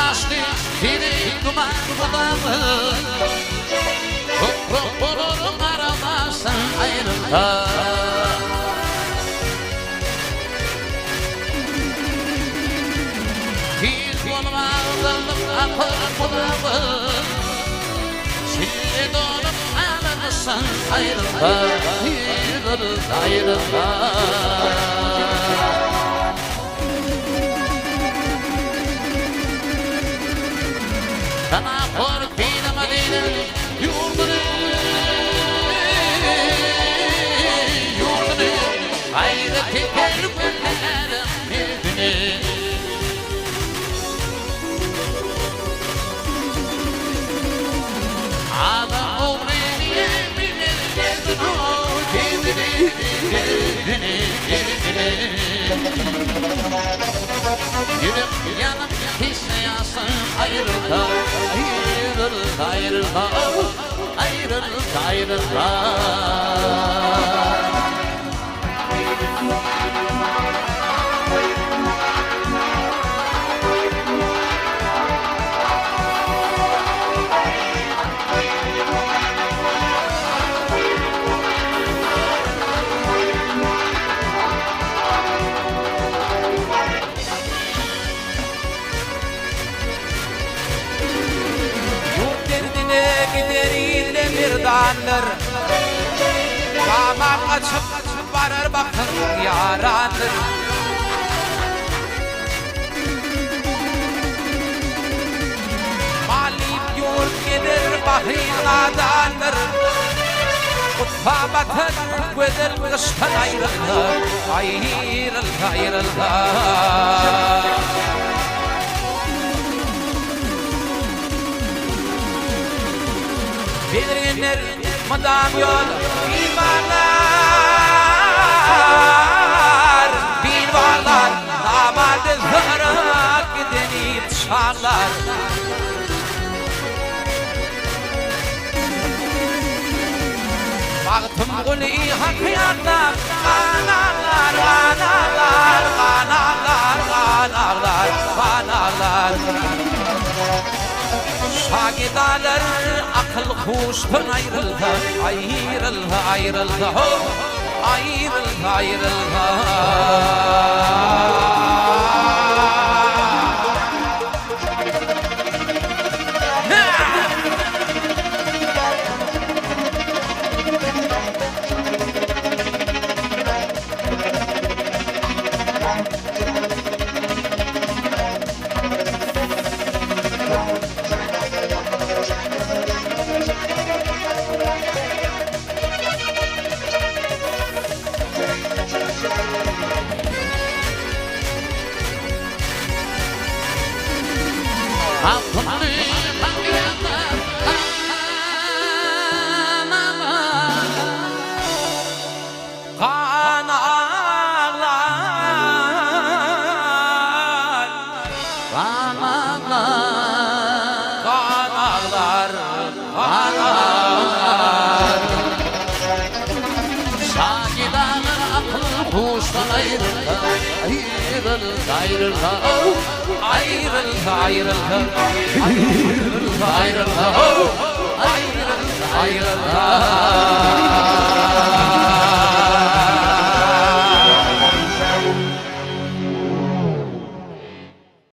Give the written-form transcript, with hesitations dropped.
Kardeşlik biri duman budamı Topruk olur aramazsın ayrılda Biz olmazdın akıl budamı Şimdi dolup alırsın ayrılda Ayrılda Sana korkuyla Medine'nin yurdunu Gayreti gelmelerim yüzünü Adam oğlunu bilir gezdin o kendini Yürüm yanıp hisseyansın ayrılda Ayrılda Dandır Damat açıp varır bakın yarandır Malik yurt gelir bahriladandır Kutfa batır gözül kıştan ayrılır Ayrılır Bilginler madam yol bilvarlar Damadı zırak gidenip çağlar Baktım gülü hakiyatlar Kanarlar Şagidalar akıl kuştan ayrıldı Ayrıldı Ayrıldı